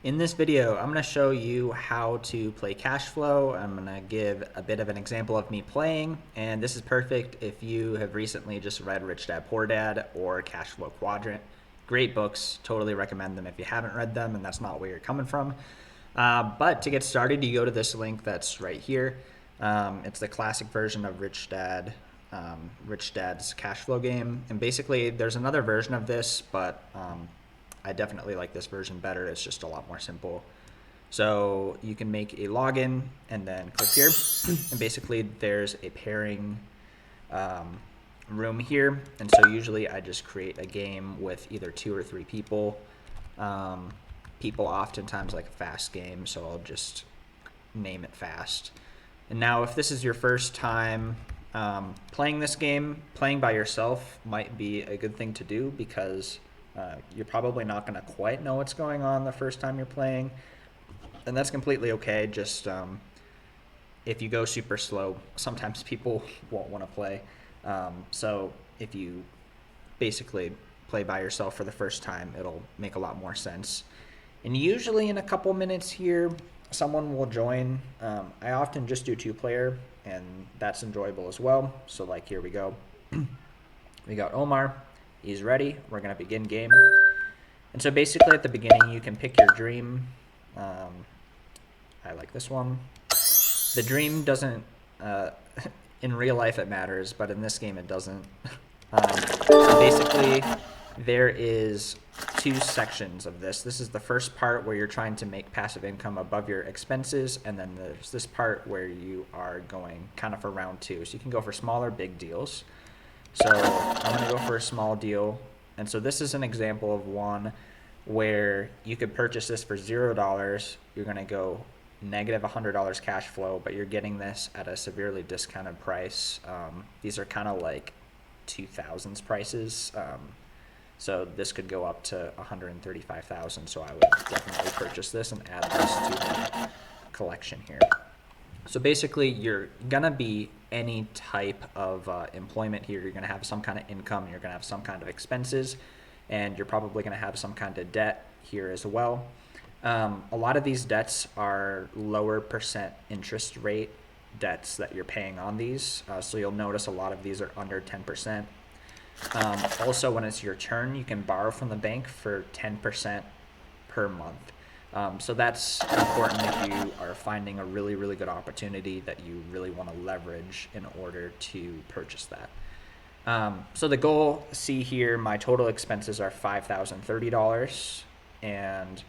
In this video, I'm going to show you how to play Cashflow. I'm going to give a bit of an example of me playing, and this is perfect if you have recently just read Rich Dad Poor Dad or Cashflow Quadrant. Great books, totally recommend them if you haven't read them and that's not where you're coming from. But to get started, you go to this link that's right here. It's the classic version of Rich Dad's Cashflow game, and basically there's another version of this, but I definitely like this version better. It's just a lot more simple. So you can make a login and then click here. And basically there's a pairing room here. And so usually I just create a game with either 2 or 3 people. People oftentimes like a fast game, so I'll just name it fast. And now if this is your first time playing this game, playing by yourself might be a good thing to do because you're probably not going to quite know what's going on the first time you're playing, and that's completely okay. Just if you go super slow, sometimes people won't want to play. So if you basically play by yourself for the first time, it'll make a lot more sense. And usually in a couple minutes here, someone will join. I often just do 2-player, and that's enjoyable as well. So like here we go. We got Omar. He's ready. We're going to begin game. And so basically at the beginning, you can pick your dream. I like this one. The dream doesn't, in real life it matters, but in this game it doesn't. So basically there is 2 sections of this. This is the first part where you're trying to make passive income above your expenses, and then there's this part where you are going kind of for round 2. So you can go for smaller, big deals. So I'm going to go for a small deal. And so this is an example of one where you could purchase this for $0. You're going to go negative $100 cash flow, but you're getting this at a severely discounted price. These are kind of like 2000s prices. So this could go up to 135,000. So I would definitely purchase this and add this to my collection here. So basically, you're going to be any type of employment here. You're going to have some kind of income, you're going to have some kind of expenses, and you're probably going to have some kind of debt here as well. A lot of these debts are lower percent interest rate debts that you're paying on these. So you'll notice a lot of these are under 10%. Also, when it's your turn, you can borrow from the bank for 10% per month. So that's important if you are finding a really, really good opportunity that you really want to leverage in order to purchase that. So the goal, see here, my total expenses are $5,030, and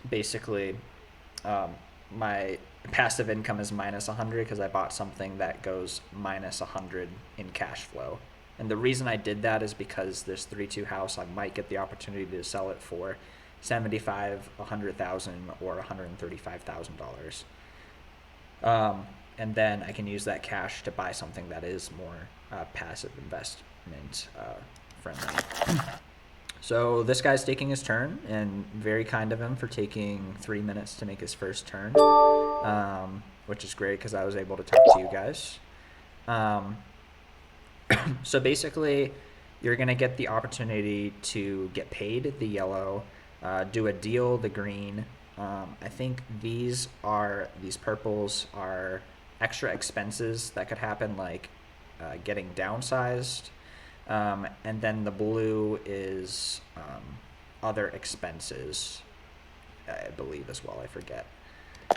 basically my passive income is minus 100 because I bought something that goes minus 100 in cash flow. And the reason I did that is because this 3-2 house, I might get the opportunity to sell it for $75,000, $100,000, or $135,000. And then I can use that cash to buy something that is more passive investment friendly. So this guy's taking his turn, and very kind of him for taking 3 minutes to make his first turn, which is great because I was able to talk to you guys. So basically, you're going to get the opportunity to get paid, the yellow, do a deal, the green. I think these purples are extra expenses that could happen, like getting downsized. And then the blue is other expenses, I believe as well. I forget.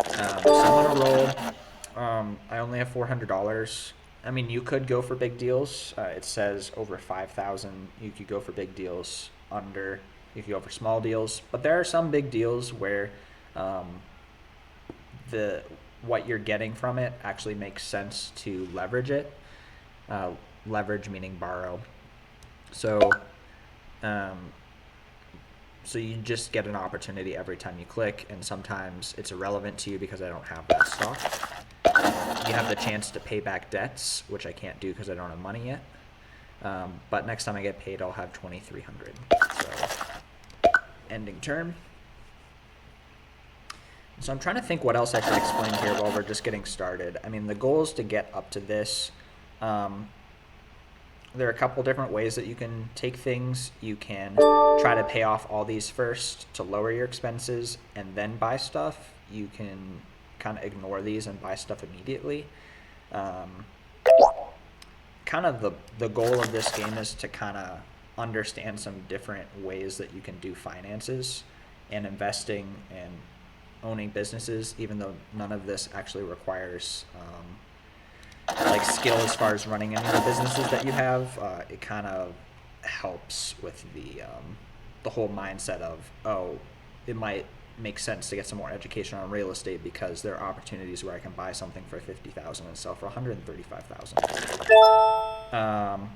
So I'm going to roll. I only have $400. I mean, you could go for big deals. It says over 5,000. You could go for big deals. Under, you could go for small deals. But there are some big deals where what you're getting from it actually makes sense to leverage it. Leverage meaning borrow. So you just get an opportunity every time you click, and sometimes it's irrelevant to you because I don't have that stock. You have the chance to pay back debts, which I can't do because I don't have money yet. But next time I get paid, I'll have $2,300. So ending turn. So I'm trying to think what else I should explain here while we're just getting started. I mean, the goal is to get up to this. there are a couple different ways that you can take things. You can try to pay off all these first to lower your expenses and then buy stuff. You can kind of ignore these and buy stuff immediately. Kind of the goal of this game is to kind of understand some different ways that you can do finances and investing and owning businesses, even though none of this actually requires like skill as far as running any of the businesses that you have. It kind of helps with the whole mindset of, oh, it might make sense to get some more education on real estate because there are opportunities where I can buy something for $50,000 and sell for $135,000.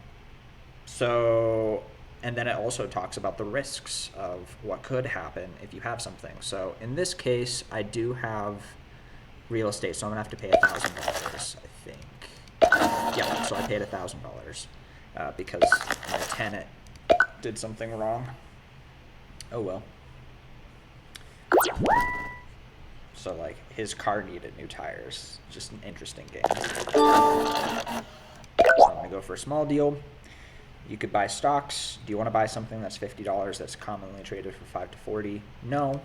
So, and then it also talks about the risks of what could happen if you have something. So in this case, I do have real estate, so I'm gonna have to pay $1,000, I think. Yeah, so I paid $1,000 because my tenant did something wrong. Oh well. So like his car needed new tires. Just an interesting game. So I'm gonna go for a small deal. You could buy stocks. Do you want to buy something that's $50 that's commonly traded for 5 to 40? No.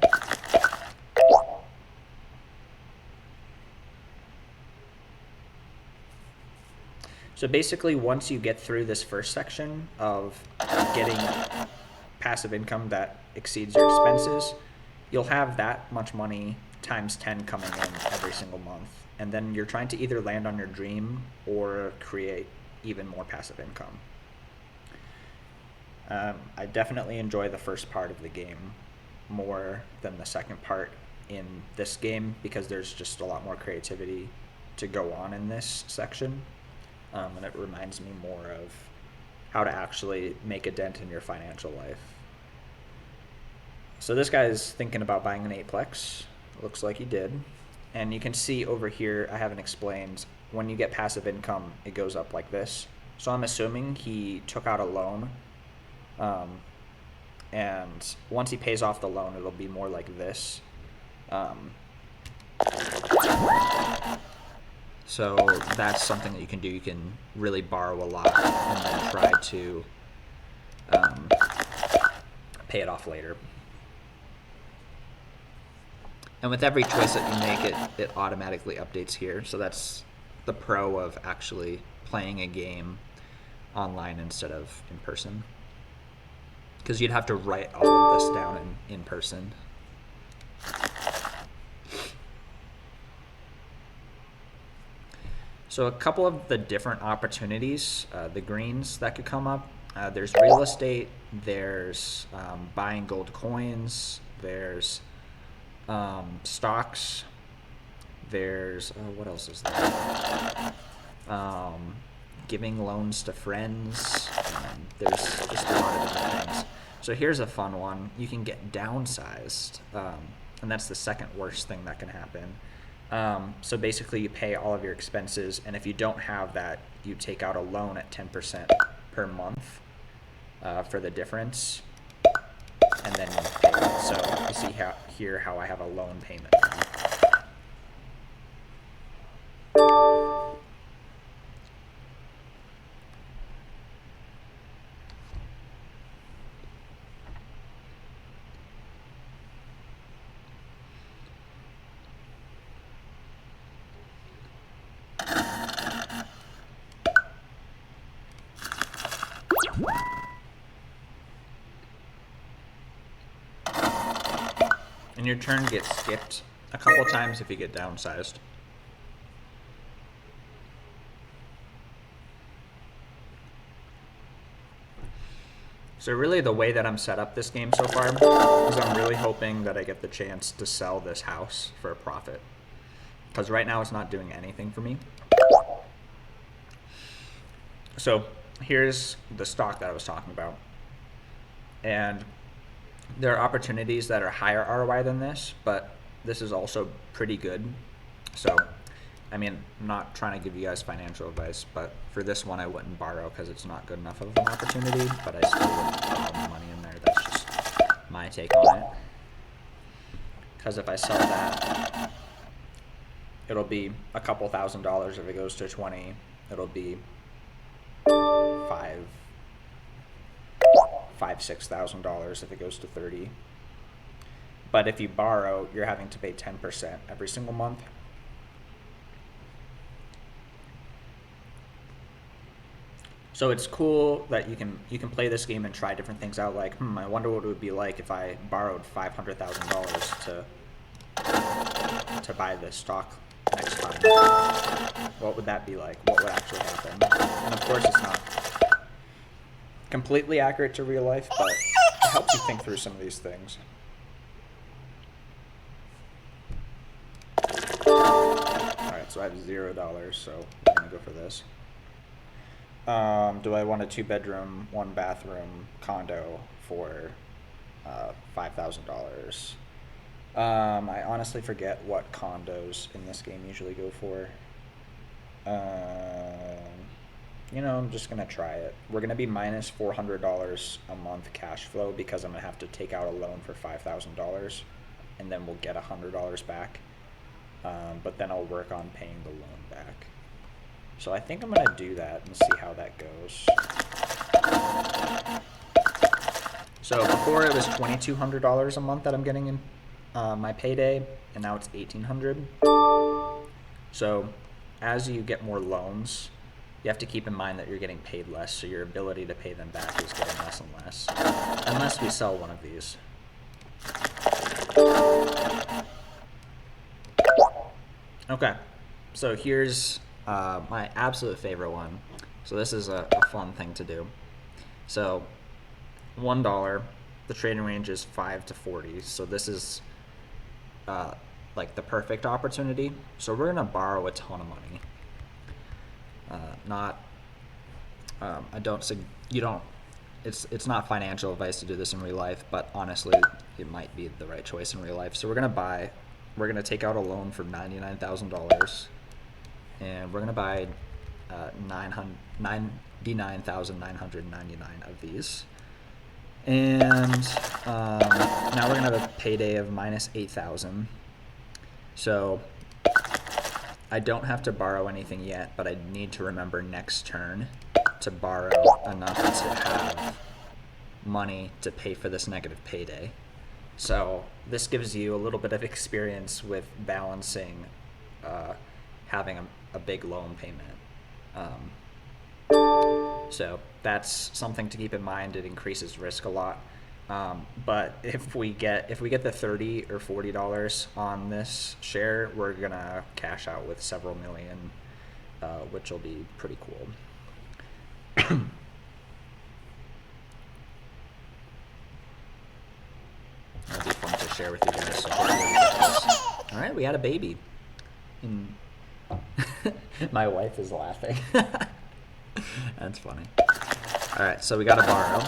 So basically, once you get through this first section of getting passive income that exceeds your expenses, you'll have that much money times 10 coming in every single month. And then you're trying to either land on your dream or create even more passive income. I definitely enjoy the first part of the game more than the second part in this game because there's just a lot more creativity to go on in this section. And it reminds me more of how to actually make a dent in your financial life. So this guy's thinking about buying an 8plex. Looks like he did. And you can see over here, I haven't explained, when you get passive income, it goes up like this. So I'm assuming he took out a loan. And once he pays off the loan, it'll be more like this. So that's something that you can do. You can really borrow a lot and then try to pay it off later. And with every choice that you make, it automatically updates here. So that's the pro of actually playing a game online instead of in person. Because you'd have to write all of this down in person. So a couple of the different opportunities, the greens that could come up. There's real estate, there's buying gold coins, there's stocks, there's, what else is there? Giving loans to friends. There's just a lot of different things. So here's a fun one. You can get downsized, and that's the second worst thing that can happen. So basically you pay all of your expenses, and if you don't have that, you take out a loan at 10% per month for the difference, and then you pay it. So you see here how I have a loan payment. And your turn gets skipped a couple times if you get downsized. So really the way that I'm set up this game so far is I'm really hoping that I get the chance to sell this house for a profit. Because right now it's not doing anything for me. So here's the stock that I was talking about. And there are opportunities that are higher ROI than this, but this is also pretty good. So, I mean, I'm not trying to give you guys financial advice, but for this one I wouldn't borrow because it's not good enough of an opportunity, but I still wouldn't put all the money in there. That's just my take on it. Because if I sell that, it'll be a couple $1,000s. If it goes to 20, it'll be $6,000 if it goes to 30. But if you borrow, you're having to pay 10% every single month. So it's cool that you can play this game and try different things out. Like, I wonder what it would be like if I borrowed $500,000 to buy this stock next time. What would that be like? What would actually happen? And of course, it's not completely accurate to real life, but it helps you think through some of these things. All right, so I have $0, so I'm gonna go for this. Do I want a 2-bedroom, 1-bathroom condo for $5,000? I honestly forget what condos in this game usually go for. You know, I'm just gonna try it. We're gonna be minus $400 a month cash flow because I'm gonna have to take out a loan for $5,000, and then we'll get $100 back. But then I'll work on paying the loan back. So I think I'm gonna do that and see how that goes. So before it was $2,200 a month that I'm getting in my payday, and now it's $1,800. So as you get more loans, you have to keep in mind that you're getting paid less, so your ability to pay them back is getting less and less, unless we sell one of these. Okay, so here's my absolute favorite one. So this is a fun thing to do. So $1, the trading range is 5 to 40. So this is like the perfect opportunity. So we're gonna borrow a ton of money. It's not financial advice to do this in real life, but honestly, it might be the right choice in real life. So we're gonna take out a loan for $99,000, and we're gonna buy 99,999 of these. And now we're gonna have a payday of minus 8,000. So I don't have to borrow anything yet, but I need to remember next turn to borrow enough to have money to pay for this negative payday. So this gives you a little bit of experience with balancing having a big loan payment. So that's something to keep in mind. It increases risk a lot. But if we get the $30 or $40 on this share, we're gonna cash out with several million, which will be pretty cool. That'll be fun to share with you guys. So all right, we had a baby. And my wife is laughing. That's funny. All right, so we got to borrow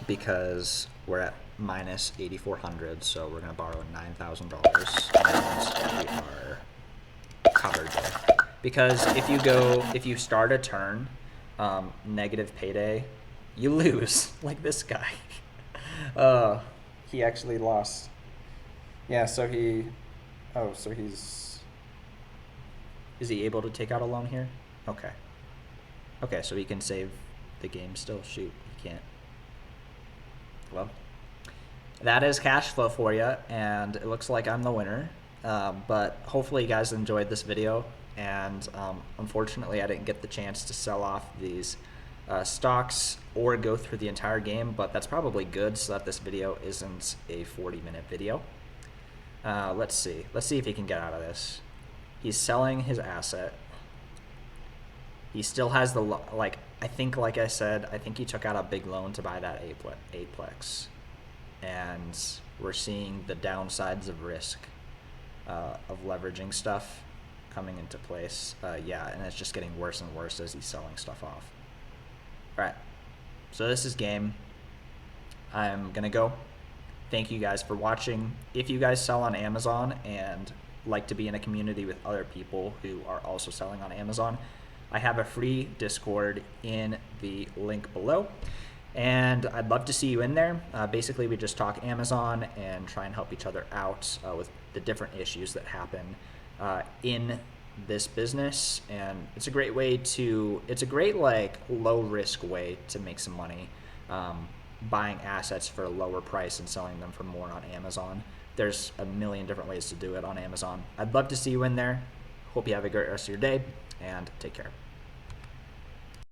because we're at minus 8,400, so we're going to borrow $9,000, and we are covered there. Because if you start a turn negative payday, you lose, like this guy. He actually lost. Yeah, so is he able to take out a loan here? Okay. Okay, so he can save the game still. Shoot, he can't. Well, that is cash flow for you, and it looks like I'm the winner. But hopefully you guys enjoyed this video, and unfortunately I didn't get the chance to sell off these stocks or go through the entire game, but that's probably good so that this video isn't a 40-minute video. Let's see if he can get out of this. He's selling his asset. He still has the, like I said, I think he took out a big loan to buy that Aplex. And we're seeing the downsides of risk, of leveraging stuff coming into place. Yeah, and it's just getting worse and worse as he's selling stuff off. All right, so this is game. I'm gonna go. Thank you guys for watching. If you guys sell on Amazon and like to be in a community with other people who are also selling on Amazon, I have a free Discord in the link below, and I'd love to see you in there. Basically, we just talk Amazon and try and help each other out with the different issues that happen in this business, and it's a great way to, it's a great like low risk way to make some money, buying assets for a lower price and selling them for more on Amazon. There's a million different ways to do it on Amazon. I'd love to see you in there. Hope you have a great rest of your day, and take care.